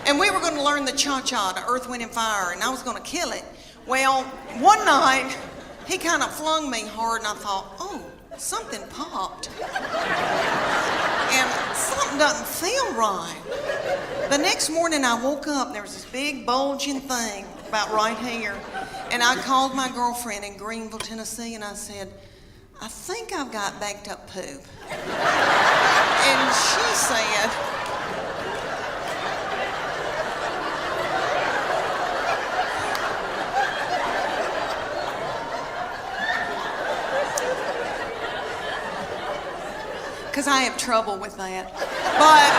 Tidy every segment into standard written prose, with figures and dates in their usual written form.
And we were going to learn the cha-cha, the Earth, Wind, and Fire, and I was going to kill it. Well, one night, he kind of flung me hard, and I thought, oh, something popped. And something doesn't feel right. The next morning, I woke up, and there was this big bulging thing about right here. And I called my girlfriend in Greenville, Tennessee, and I said, I think I've got backed up poop. And she said, because I have trouble with that. But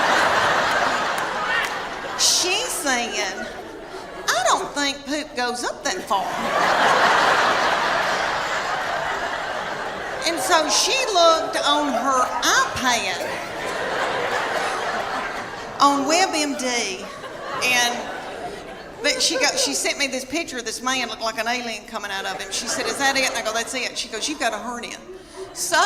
she said, I don't think poop goes up that far. And so she looked on her iPad on WebMD, and she sent me this picture of this man looked like an alien coming out of him. She said, is that it? And I go, that's it. She goes, you've got a hernia. So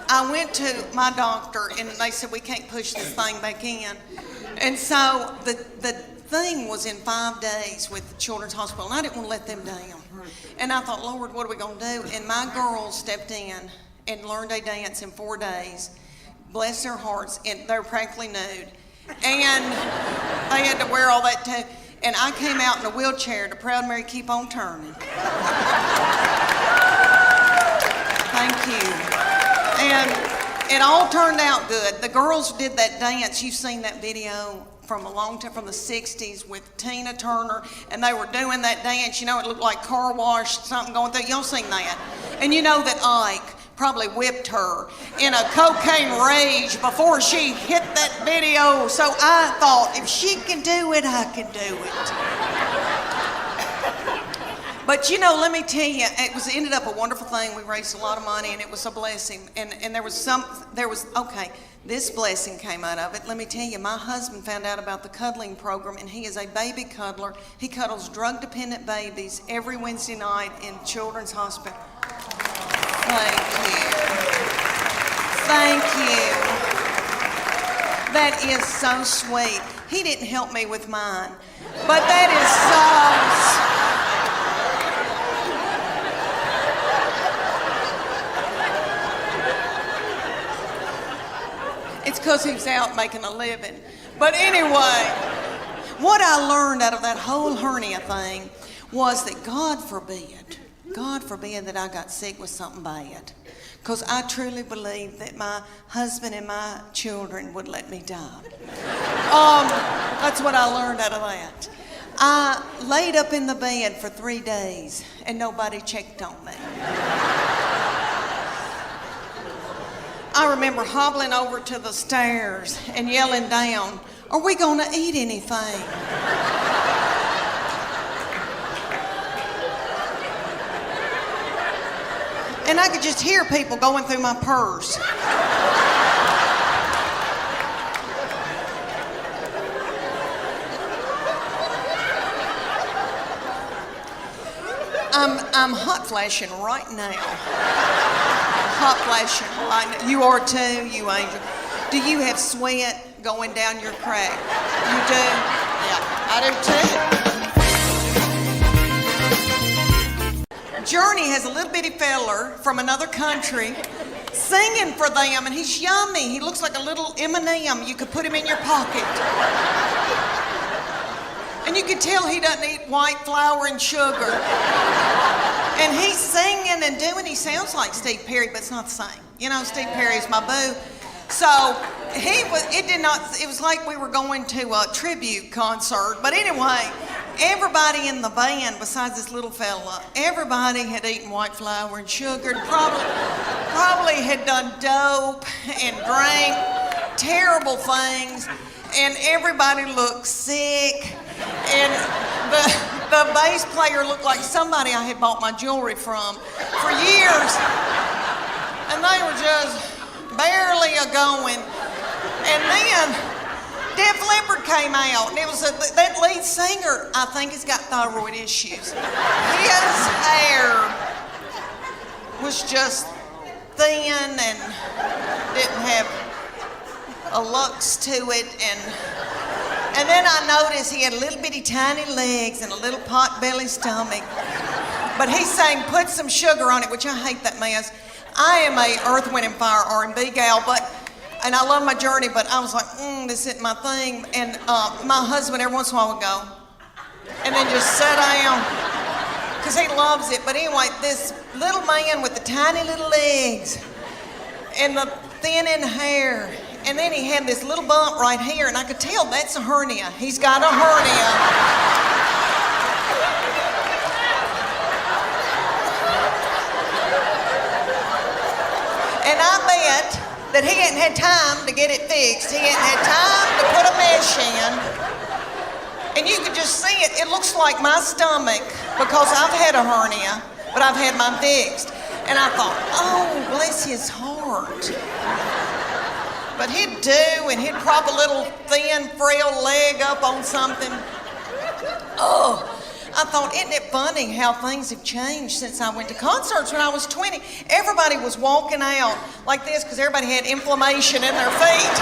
I went to my doctor, and they said, we can't push this thing back in. And so the thing was in 5 days with the Children's Hospital, and I didn't want to let them down. And I thought, Lord, what are we going to do? And my girls stepped in and learned a dance in 4 days. Bless their hearts, and they were practically nude. And they had to wear all that too. And I came out in a wheelchair to Proud Mary Keep On Turning. Thank you. And it all turned out good. The girls did that dance. You've seen that video from a long time, from the 60s with Tina Turner, and they were doing that dance. You know, it looked like car wash, something going through. Y'all seen that? And you know that Ike probably whipped her in a cocaine rage before she hit that video. So I thought, if she can do it, I can do it. But you know, let me tell you, ended up a wonderful thing. We raised a lot of money, and it was a blessing. And this blessing came out of it. Let me tell you, my husband found out about the cuddling program, and he is a baby cuddler. He cuddles drug-dependent babies every Wednesday night in Children's Hospital. Thank you. Thank you. That is so sweet. He didn't help me with mine, but that is so... It's because he's out making a living. But anyway, what I learned out of that whole hernia thing was that God forbid that I got sick with something bad. Because I truly believe that my husband and my children would let me die. That's what I learned out of that. I laid up in the bed for 3 days and nobody checked on me. I remember hobbling over to the stairs and yelling down, are we gonna eat anything? And I could just hear people going through my purse. I'm hot flashing right now. Hot flashing right now. You are too, you angel. Do you have sweat going down your crack? You do? Yeah, I do too. Journey has a little bitty feller from another country singing for them, and he's yummy. He looks like a little M&M. You could put him in your pocket. And you can tell he doesn't eat white flour and sugar. And he's singing and doing, he sounds like Steve Perry, but it's not the same. You know, Steve Perry's my boo. So it was like we were going to a tribute concert. But anyway, everybody in the band, besides this little fella, everybody had eaten white flour and sugar, and probably had done dope and drank terrible things, and everybody looked sick, and the bass player looked like somebody I had bought my jewelry from for years, and they were just barely a-going. And then Def Leppard came out, and it was that lead singer, I think, has got thyroid issues. His hair was just thin and didn't have a lux to it, And then I noticed he had little bitty tiny legs and a little pot-belly stomach. But he's saying put some sugar on it, which I hate that mess. I am a Earth, Wind, and Fire R&B gal, and I love my journey, but I was like, this isn't my thing. And my husband every once in a while would go, and then just sit down, because he loves it. But anyway, this little man with the tiny little legs and the thinning hair, and then he had this little bump right here, and I could tell that's a hernia. He's got a hernia. And I bet that he hadn't had time to get it fixed. He hadn't had time to put a mesh in. And you could just see it. It looks like my stomach, because I've had a hernia, but I've had mine fixed. And I thought, oh, bless his heart. But he'd do, and he'd prop a little thin, frail leg up on something. Oh, I thought, isn't it funny how things have changed since I went to concerts when I was 20? Everybody was walking out like this because everybody had inflammation in their feet.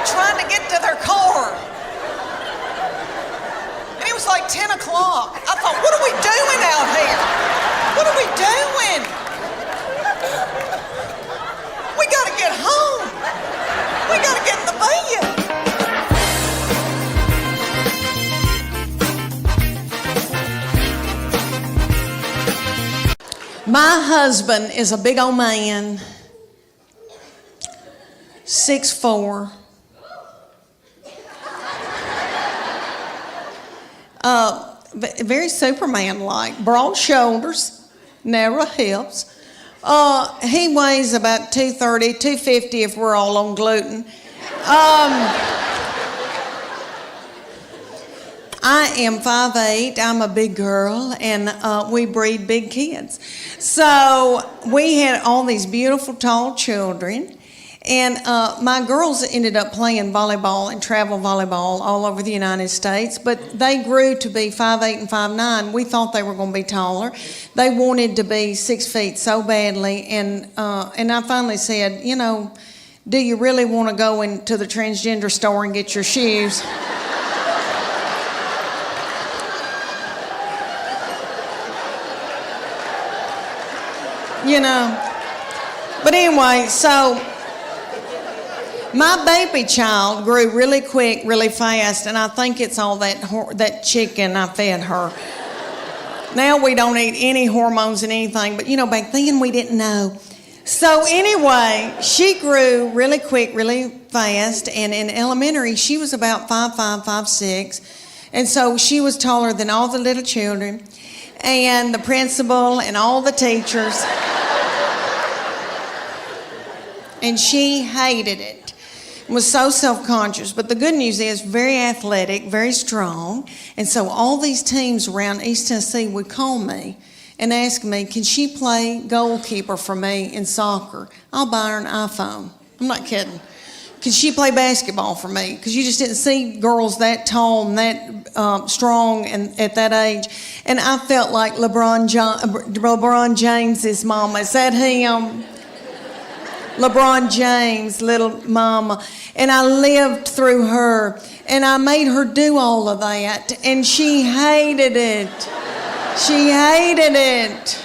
Trying to get to their car. And it was like 10 o'clock. I thought, what are we doing out here? What are we doing? We got to get home. We got to get in the bed. My husband is a big old man, 6'4". Very Superman-like, broad shoulders, narrow hips. He weighs about 230, 250 if we're all on gluten. I am 5'8", I'm a big girl, and we breed big kids. So we had all these beautiful tall children, and my girls ended up playing volleyball and travel volleyball all over the United States, but they grew to be 5'8" and 5'9". We thought they were going to be taller. They wanted to be 6 feet so badly, and I finally said, you know, do you really want to go into the transgender store and get your shoes? You know. But anyway, so my baby child grew really quick, really fast, and I think it's all that chicken I fed her. Now we don't eat any hormones and anything, but you know, back then we didn't know. So anyway, she grew really quick, really fast, and in elementary she was about 5'5", 5'6", and so she was taller than all the little children, and the principal and all the teachers. And she hated it, was so self-conscious. But the good news is very athletic, very strong. And so all these teams around East Tennessee would call me and ask me, can she play goalkeeper for me in soccer? I'll buy her an iPhone. I'm not kidding. Can she play basketball for me? Because you just didn't see girls that tall and that strong and at that age. And I felt like LeBron James's mama. Is that him? LeBron James, little mama. And I lived through her. And I made her do all of that. And she hated it. She hated it.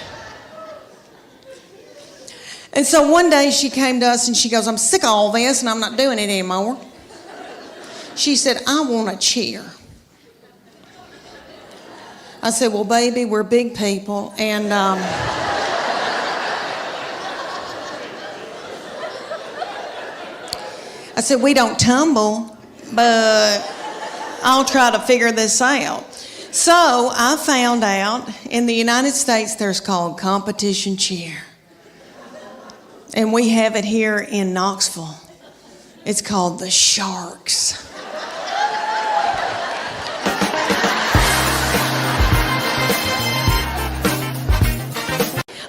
And so one day she came to us and she goes, I'm sick of all this and I'm not doing it anymore. She said, I want a cheer. I said, well, baby, we're big people. And I said, we don't tumble, but I'll try to figure this out. So I found out in the United States there's called competition cheer. And we have it here in Knoxville. It's called the Sharks.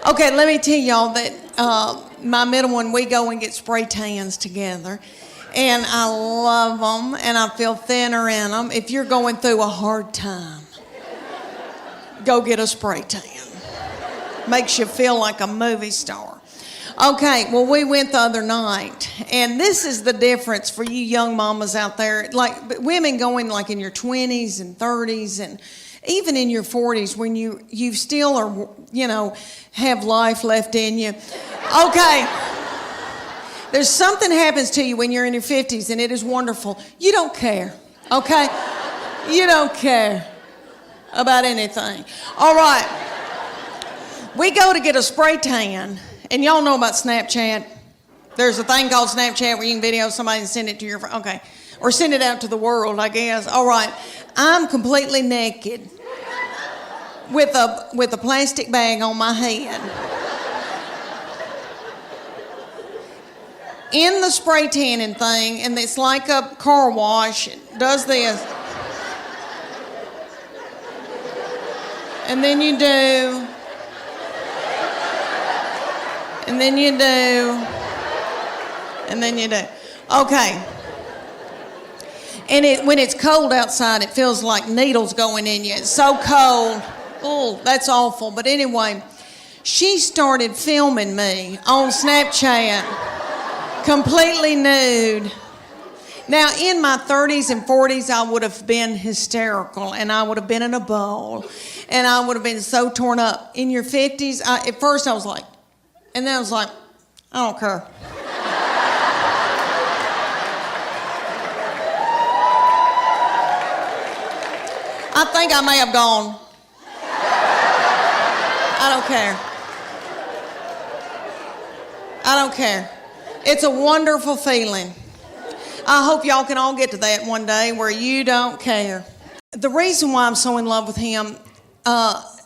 Okay, let me tell y'all that my middle one, we go and get spray tans together. And I love them, and I feel thinner in them. If you're going through a hard time, go get a spray tan. Makes you feel like a movie star. Okay, well, we went the other night, and this is the difference for you young mamas out there. Like, women going like in your 20s and 30s and even in your 40s when you still are, have life left in you. Okay, there's something happens to you when you're in your 50s, and it is wonderful. You don't care, okay? You don't care about anything. All right, we go to get a spray tan. And y'all know about Snapchat. There's a thing called Snapchat where you can video somebody and send it to your friend. Okay. Or send it out to the world, I guess. All right. I'm completely naked with a plastic bag on my head. In the spray tanning thing, and it's like a car wash. It does this. And then you do. And then you do. And then you do. Okay. And when it's cold outside, it feels like needles going in you. It's so cold. Oh, that's awful. But anyway, she started filming me on Snapchat, completely nude. Now, in my 30s and 40s, I would have been hysterical, and I would have been in a bowl, and I would have been so torn up. In your 50s, at first I was like, and then I was like, I don't care. I think I may have gone. I don't care. I don't care. It's a wonderful feeling. I hope y'all can all get to that one day where you don't care. The reason why I'm so in love with him,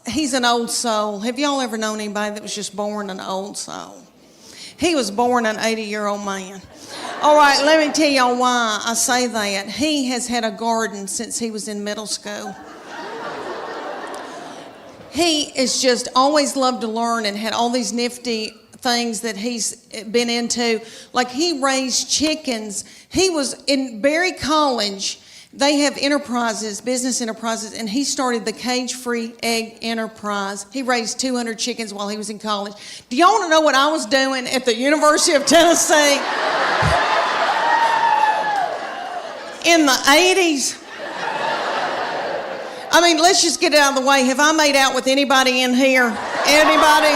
he's an old soul. Have y'all ever known anybody that was just born an old soul? He was born an 80-year-old man. All right, let me tell y'all why I say that. He has had a garden since he was in middle school. He has just always loved to learn and had all these nifty things that he's been into. Like he raised chickens. He was in Berry College. They have enterprises, business enterprises, and he started the cage-free egg enterprise. He raised 200 chickens while he was in college. Do y'all want to know what I was doing at the University of Tennessee in the 80s? I mean, let's just get it out of the way. Have I made out with anybody in here? Anybody?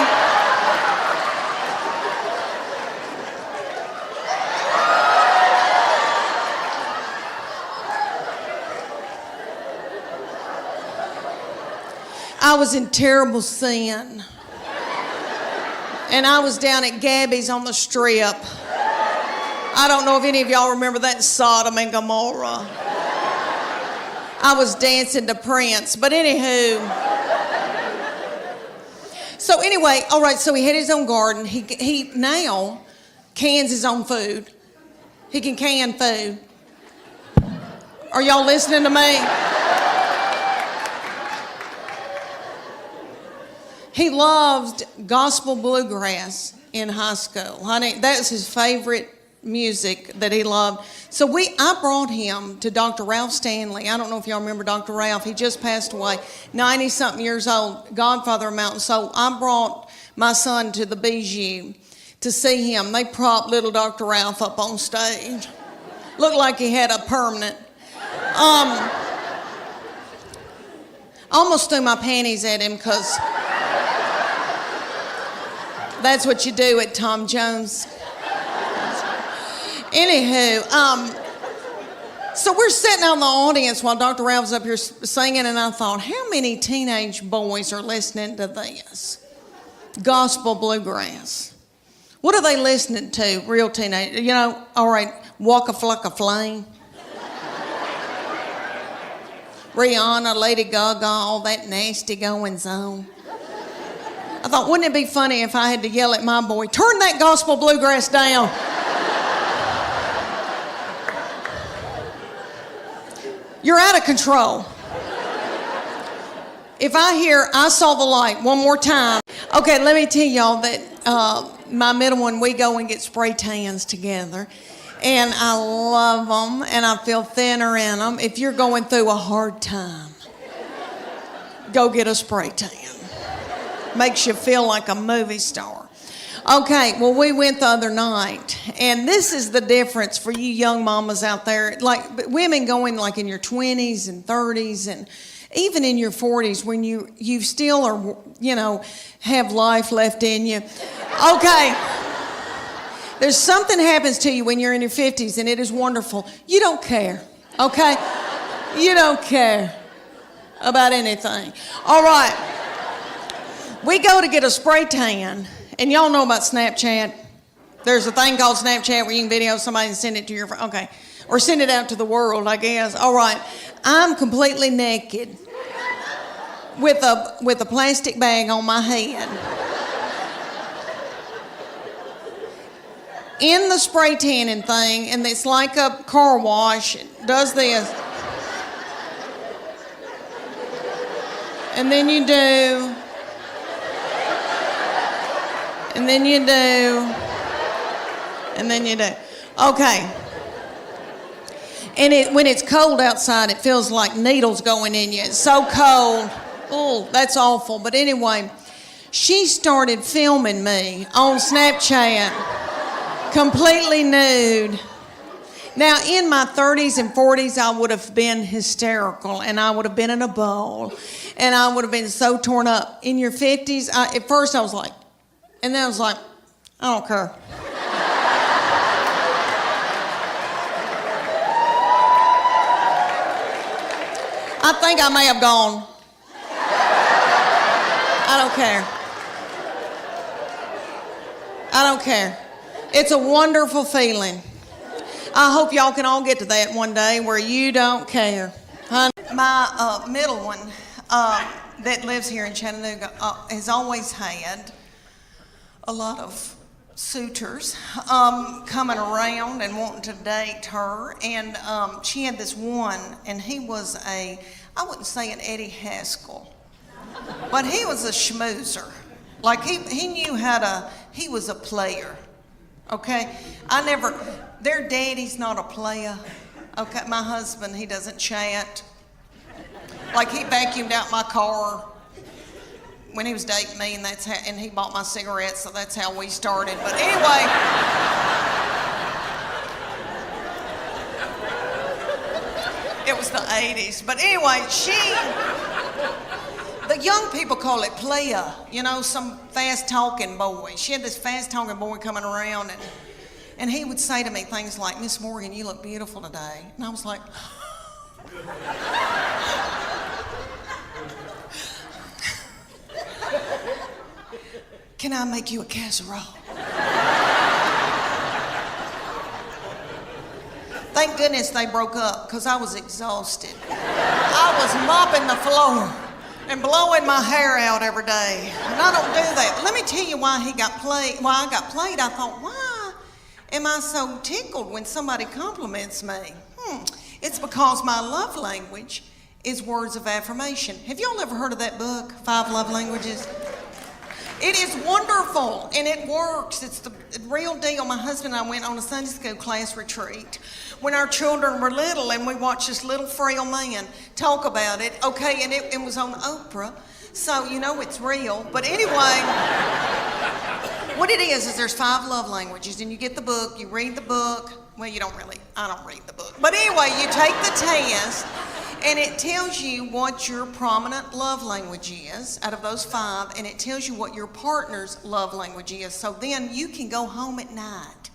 I was in terrible sin. And I was down at Gabby's on the Strip. I don't know if any of y'all remember that in Sodom and Gomorrah. I was dancing to Prince, but anywho. So anyway, all right, so he had his own garden. He now cans his own food. He can can food. Are y'all listening to me? He loved gospel bluegrass in high school. Honey, that's his favorite music that he loved. So I brought him to Dr. Ralph Stanley. I don't know if y'all remember Dr. Ralph. He just passed away, 90-something years old, godfather of mountain. So I brought my son to the Bijou to see him. They propped little Dr. Ralph up on stage. Looked like he had a permanent. Almost threw my panties at him because that's what you do at Tom Jones. Anywho, so we're sitting out in the audience while Dr. Ralph's up here singing, and I thought, how many teenage boys are listening to this? Gospel bluegrass. What are they listening to, real teenage? All right, Waka Flocka Flame. Rihanna, Lady Gaga, all that nasty goings on. I thought, wouldn't it be funny if I had to yell at my boy, turn that gospel bluegrass down? You're out of control. If I hear, I saw the light one more time. Okay, let me tell y'all that my middle one, we go and get spray tans together. And I love them, and I feel thinner in them. If you're going through a hard time, go get a spray tan. Makes you feel like a movie star. Okay, well, we went the other night, and this is the difference for you young mamas out there. Like, women going like in your 20s and 30s and even in your 40s when you still are, have life left in you. Okay, there's something happens to you when you're in your 50s, and it is wonderful. You don't care, okay? You don't care about anything. All right, we go to get a spray tan. And y'all know about Snapchat. There's a thing called Snapchat where you can video somebody and send it to your friend. Okay. Or send it out to the world, I guess. All right. I'm completely naked with a plastic bag on my head. In the spray tanning thing, and it's like a car wash. It does this. And then you do. And then you do. And then you do. Okay. And when it's cold outside, it feels like needles going in you. It's so cold. Oh, that's awful. But anyway, she started filming me on Snapchat, completely nude. Now, in my 30s and 40s, I would have been hysterical, and I would have been in a bowl, and I would have been so torn up. In your 50s, at first I was like, and then I was like, I don't care. I think I may have gone. I don't care. I don't care. It's a wonderful feeling. I hope y'all can all get to that one day where you don't care. My middle one that lives here in Chattanooga has always had a lot of suitors coming around and wanting to date her, and she had this one, and he was I wouldn't say an Eddie Haskell, but he was a schmoozer. Like he knew he was a player, okay? Their daddy's not a player, okay? My husband, he doesn't chat. Like he vacuumed out my car when he was dating me, and he bought my cigarettes, so that's how we started. But anyway, it was the 80s. But anyway, the young people call it playa, some fast-talking boy. She had this fast-talking boy coming around, and he would say to me things like, Miss Morgan, you look beautiful today. And I was like, can I make you a casserole? Thank goodness they broke up, because I was exhausted. I was mopping the floor and blowing my hair out every day. And I don't do that. Let me tell you why I got played. I thought, why am I so tickled when somebody compliments me? It's because my love language is words of affirmation. Have y'all ever heard of that book, 5 Love Languages? It is wonderful, and it works. It's the real deal. My husband and I went on a Sunday school class retreat when our children were little, and we watched this little frail man talk about it. Okay, and it was on Oprah, so it's real. But anyway, what it is there's 5 love languages, and you get the book, you read the book. Well, I don't read the book. But anyway, you take the test, and it tells you what your prominent love language is out of those 5, and it tells you what your partner's love language is. So then you can go home at night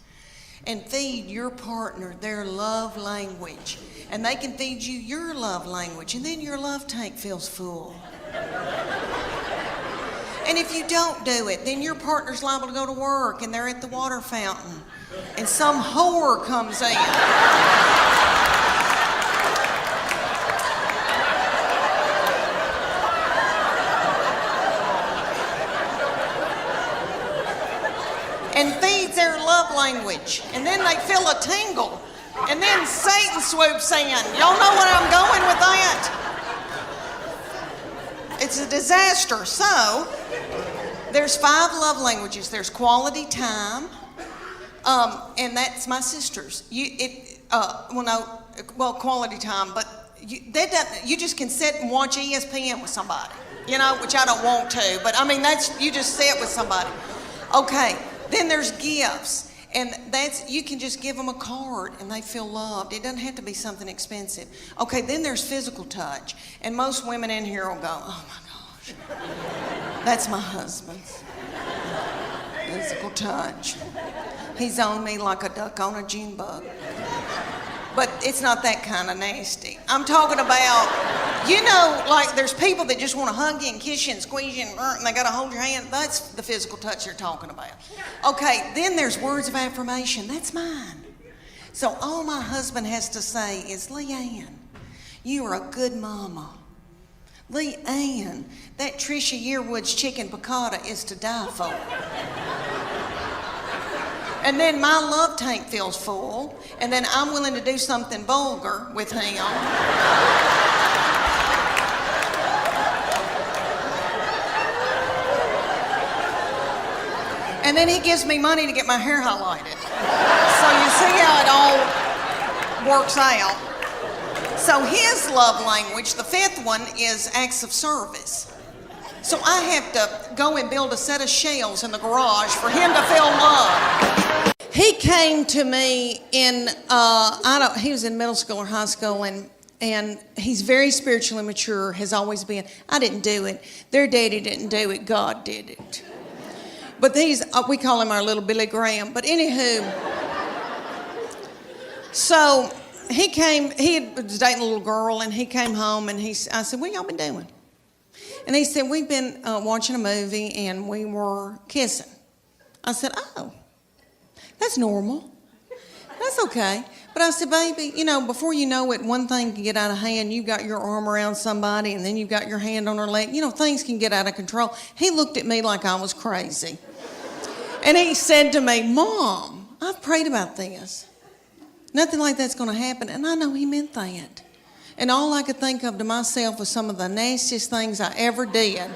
and feed your partner their love language, and they can feed you your love language, and then your love tank feels full. And if you don't do it, then your partner's liable to go to work, and they're at the water fountain, and some whore comes in. And feeds their love language. And then they feel a tingle. And then Satan swoops in. Y'all know where I'm going with that? It's a disaster. So, there's 5 love languages. There's quality time. And that's my sister's. Quality time, but you just can sit and watch ESPN with somebody, which I don't want to, but you just sit with somebody. Okay, Then there's gifts. And you can just give them a card and they feel loved. It doesn't have to be something expensive. Okay, then there's physical touch. And most women in here will go, oh my gosh, that's my husband's. Physical touch. He's on me like a duck on a June bug. But it's not that kind of nasty. I'm talking about, like there's people that just want to hug you and kiss you and squeeze you and they got to hold your hand. That's the physical touch they're talking about. Okay, then there's words of affirmation. That's mine. So all my husband has to say is, Leanne, you are a good mama. Leanne, that Trisha Yearwood's chicken piccata is to die for. And then my love tank feels full, and then I'm willing to do something vulgar with him. And then he gives me money to get my hair highlighted. So you see how it all works out. So his love language, the fifth one, is acts of service. So I have to go and build a set of shelves in the garage for him to feel love. He came to me in, he was in middle school or high school, and he's very spiritually mature, has always been. I didn't do it. Their daddy didn't do it. God did it. But we call him our little Billy Graham. But anywho, so he was dating a little girl, and he came home, and I said, what y'all been doing? And he said, we've been watching a movie, and we were kissing. I said, oh, that's normal. That's okay. But I said, baby, before you know it, one thing can get out of hand. You've got your arm around somebody, and then you've got your hand on her leg. Things can get out of control. He looked at me like I was crazy. And he said to me, Mom, I've prayed about this. Nothing like that's going to happen. And I know he meant that. And all I could think of to myself was some of the nastiest things I ever did.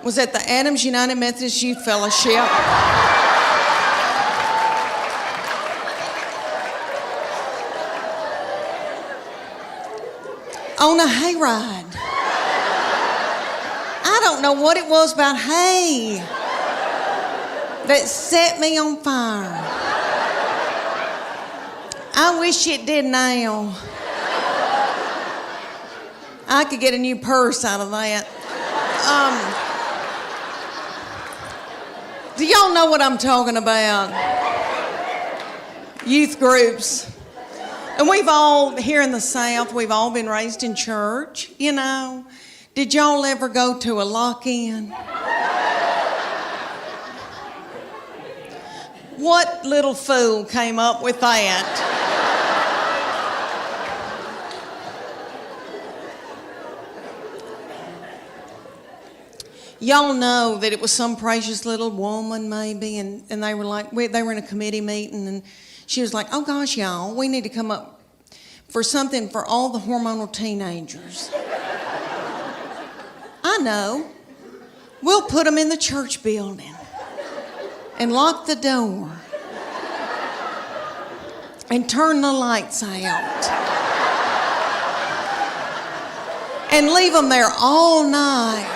Was at the Adams United Methodist Youth Fellowship. On a hayride. I don't know what it was about hay that set me on fire. I wish it did now. I could get a new purse out of that. Do y'all know what I'm talking about? Youth groups. And we've all, here in the South, we've all been raised in church, Did y'all ever go to a lock-in? What little fool came up with that? Y'all know that it was some precious little woman maybe, and they were like, they were in a committee meeting, and she was like, oh gosh, y'all, we need to come up for something for all the hormonal teenagers. I know. We'll put them in the church building and lock the door and turn the lights out and leave them there all night.